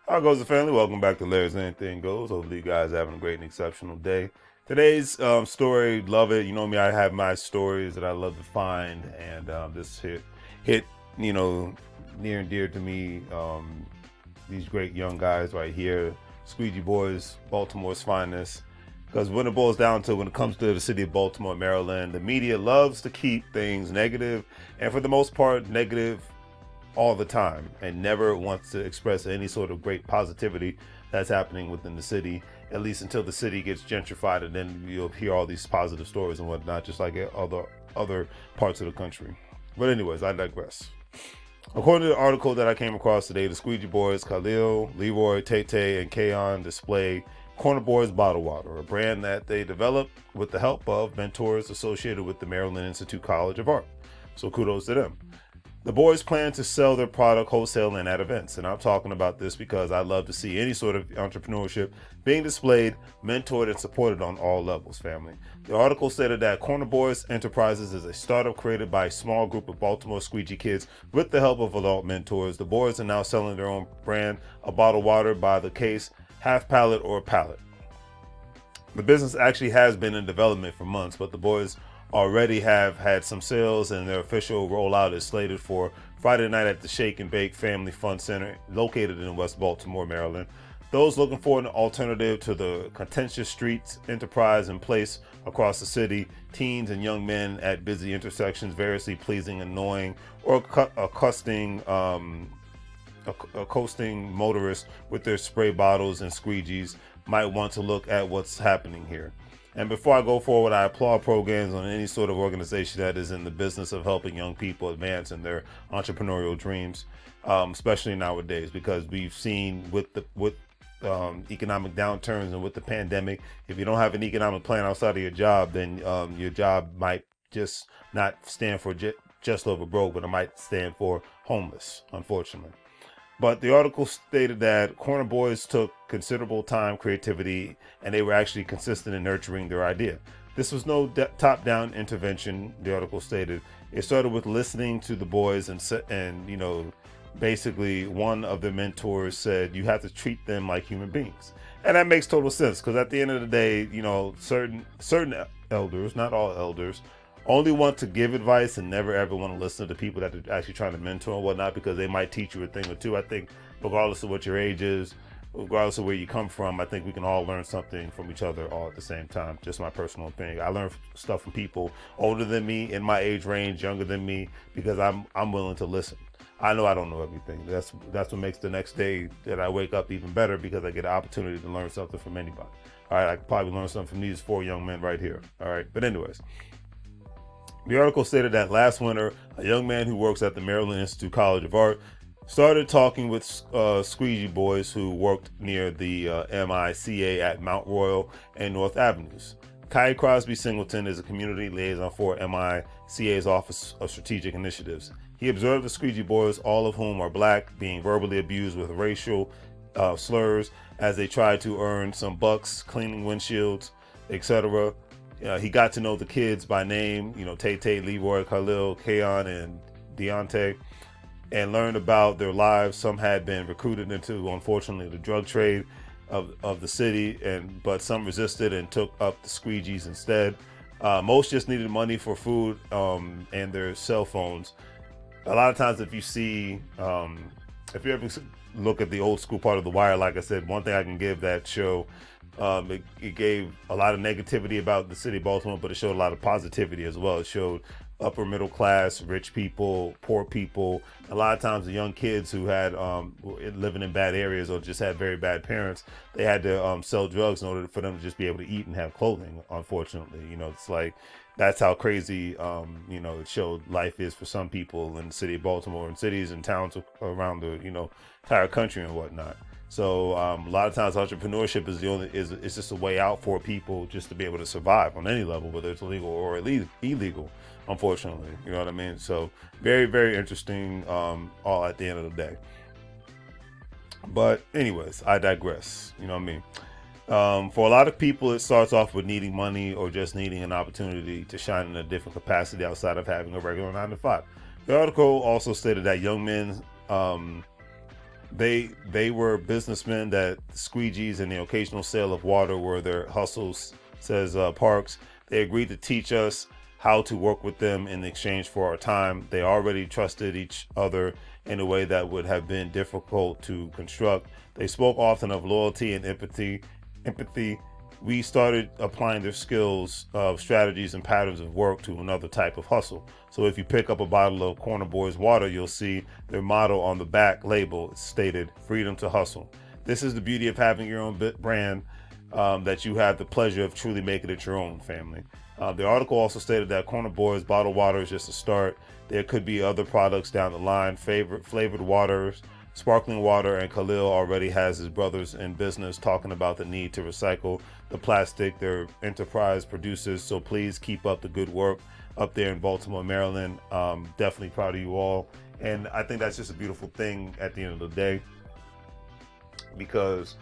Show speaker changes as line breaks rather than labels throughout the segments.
How goes the family? Welcome back to Larry's Anything Goes. Hopefully you guys are having a great and exceptional day. Today's story, love it. You know me, I have my stories that I love to find, and this hit, you know, near and dear to me. These great young guys right here, Squeegee Boys, Baltimore's finest. Because when it boils down to, when it comes to the city of Baltimore, Maryland, the media loves to keep things negative, and for the most part, negative all the time, and never wants to express any sort of great positivity that's happening within the city, at least until the city gets gentrified, and then you'll hear all these positive stories and whatnot, just like other parts of the country. But anyways, I digress. According to the article that I came across today, the Squeegee Boys, Khalil, Leroy, Tay, and Kayon display Corner Boys Bottled Water, a brand that they developed with the help of mentors associated with the Maryland Institute College of Art. So kudos to them. The boys plan to sell their product wholesale and at events. And I'm talking about this because I love to see any sort of entrepreneurship being displayed, mentored, and supported on all levels, family. The article stated that Corner Boys Enterprises is a startup created by a small group of Baltimore Squeegee kids with the help of adult mentors. The boys are now selling their own brand of bottled water by the case, half pallet or pallet. The business actually has been in development for months, but the boys already have had some sales, and their official rollout is slated for Friday night at the Shake and Bake Family Fun Center located in West Baltimore, Maryland. Those looking for an alternative to the contentious streets enterprise in place across the city, teens and young men at busy intersections, variously pleasing, annoying, or accosting motorists with their spray bottles and squeegees might want to look at what's happening here. And before I go forward, I applaud programs on any sort of organization that is in the business of helping young people advance in their entrepreneurial dreams, especially nowadays, because we've seen with economic downturns and with the pandemic, if you don't have an economic plan outside of your job, then your job might just not stand for just over broke, but it might stand for homeless, unfortunately. But the article stated that Corner Boys took considerable time, creativity, and they were actually consistent in nurturing their idea. This was no top-down intervention, the article stated. It started with listening to the boys, and basically one of the mentors said, you have to treat them like human beings. And that makes total sense, because at the end of the day, certain elders, not all elders, only want to give advice and never ever want to listen to the people that they're actually trying to mentor and whatnot, because they might teach you a thing or two. I think regardless of what your age is, regardless of where you come from, I think we can all learn something from each other all at the same time. Just my personal opinion. I learn stuff from people older than me, in my age range, younger than me, because I'm willing to listen. I know I don't know everything. That's what makes the next day that I wake up even better, because I get an opportunity to learn something from anybody. All right, I could probably learn something from these four young men right here. All right, but anyways. The article stated that last winter, a young man who works at the Maryland Institute College of Art started talking with Squeegee Boys who worked near the MICA at Mount Royal and North Avenues. Kai Crosby Singleton is a community liaison for MICA's Office of Strategic Initiatives. He observed the Squeegee Boys, all of whom are black, being verbally abused with racial slurs as they tried to earn some bucks cleaning windshields, etc. He got to know the kids by name, Tay, Leroy, Khalil, Kayon, and Deontay, and learned about their lives. Some had been recruited into, unfortunately, the drug trade of the city, but some resisted and took up the squeegees instead. Most just needed money for food and their cell phones. A lot of times, if you ever look at the old school part of The Wire, like I said, one thing I can give that show, it gave a lot of negativity about the city of Baltimore, but it showed a lot of positivity as well. It showed upper middle class, rich people, poor people. A lot of times the young kids who had living in bad areas or just had very bad parents, they had to sell drugs in order for them to just be able to eat and have clothing, unfortunately. It's like, that's how crazy, it showed life is for some people in the city of Baltimore and cities and towns around the, entire country and whatnot. So a lot of times entrepreneurship is just a way out for people just to be able to survive on any level, whether it's legal or illegal, unfortunately. You know what I mean? So very, very interesting, all at the end of the day. But anyways, I digress. You know what I mean? For a lot of people, it starts off with needing money or just needing an opportunity to shine in a different capacity outside of having a regular 9 to 5. The article also stated that young men They were businessmen that squeegees and the occasional sale of water were their hustles, says Parks. They agreed to teach us how to work with them in exchange for our time. They already trusted each other in a way that would have been difficult to construct. They spoke often of loyalty and empathy. We started applying their skills of strategies and patterns of work to another type of hustle. So if you pick up a bottle of Corner Boys water, you'll see their motto on the back label stated, "Freedom to hustle." This is the beauty of having your own brand, that you have the pleasure of truly making it your own, family. The article also stated that Corner Boys bottled water is just a start. There could be other products down the line, flavored waters, sparkling water, and Khalil already has his brothers in business talking about the need to recycle the plastic their enterprise produces. So please keep up the good work up there in Baltimore, Maryland. Definitely proud of you all. And I think that's just a beautiful thing at the end of the day, because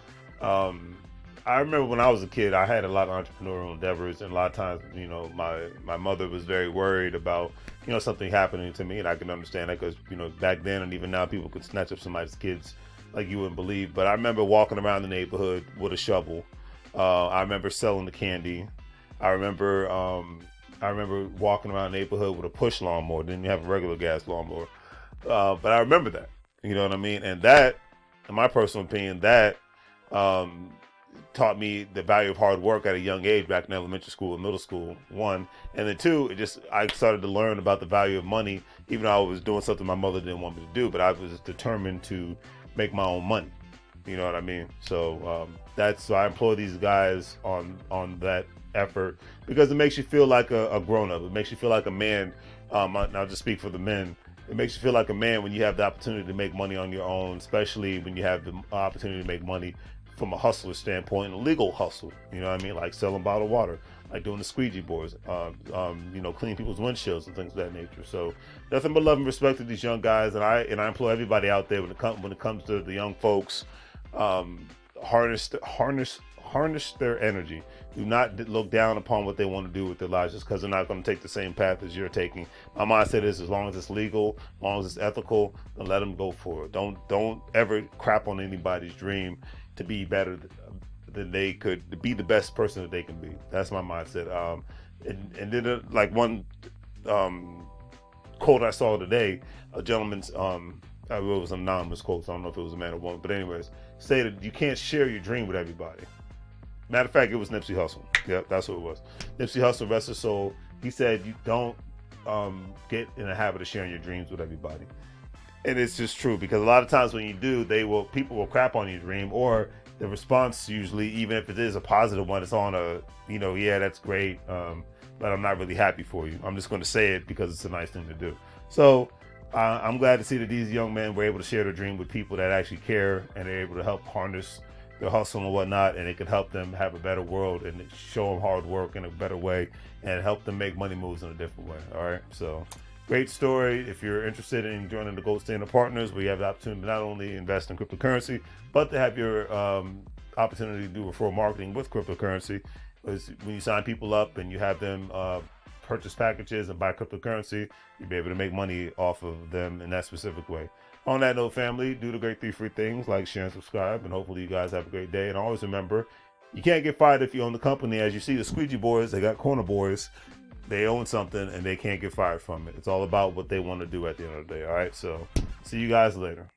I remember when I was a kid, I had a lot of entrepreneurial endeavors, and a lot of times, you know, my mother was very worried about, you know, something happening to me, and I can understand that because, you know, back then and even now, people could snatch up somebody's kids like you wouldn't believe. But I remember walking around the neighborhood with a shovel. I remember selling the candy. I remember walking around the neighborhood with a push lawnmower. Didn't have a regular gas lawnmower, but I remember that. You know what I mean? And that, in my personal opinion, that taught me the value of hard work at a young age, back in elementary school and middle school, one. And then two, I started to learn about the value of money, even though I was doing something my mother didn't want me to do, but I was determined to make my own money. You know what I mean? So so I employ these guys on that effort, because it makes you feel like a grown-up. It makes you feel like a man. I'll just speak for the men. It makes you feel like a man when you have the opportunity to make money on your own, especially when you have the opportunity to make money from a hustler standpoint, a legal hustle. You know what I mean? Like selling bottled water, like doing the squeegee boards, you know, cleaning people's windshields and things of that nature. So nothing but love and respect to these young guys, and I implore everybody out there when it comes to the young folks, harness their energy. Do not look down upon what they want to do with their lives just because they're not going to take the same path as you're taking. My mindset is, as long as it's legal, as long as it's ethical, then let them go for it. Don't ever crap on anybody's dream to be better than they could, to be the best person that they can be. That's my mindset. And then like one quote I saw today, a gentleman's it was an anonymous quote, so I don't know if it was a man or woman, but anyways, stated, you can't share your dream with everybody. Matter of fact, it was Nipsey Hussle. Yep, that's what it was. Nipsey Hussle, rest his soul. He said, you don't get in the habit of sharing your dreams with everybody. And it's just true, because a lot of times when you do, people will crap on your dream, or the response usually, even if it is a positive one, it's on a, you know, yeah, that's great, but I'm not really happy for you. I'm just going to say it because it's a nice thing to do. So I'm glad to see that these young men were able to share their dream with people that actually care, and they're able to help harness their hustle and whatnot, and it can help them have a better world and show them hard work in a better way and help them make money moves in a different way. All right, so great story. If you're interested in joining the Gold Standard Partners, we have the opportunity to not only invest in cryptocurrency, but to have your opportunity to do referral marketing with cryptocurrency. Because when you sign people up and you have them purchase packages and buy cryptocurrency, you'll be able to make money off of them in that specific way. On that note, family, do the great 3 free things, like, share, and subscribe, and hopefully you guys have a great day. And always remember, you can't get fired if you own the company. As you see, the Squeegee Boys, they got Corner Boys. They own something and they can't get fired from it. It's all about what they want to do at the end of the day. All right, so see you guys later.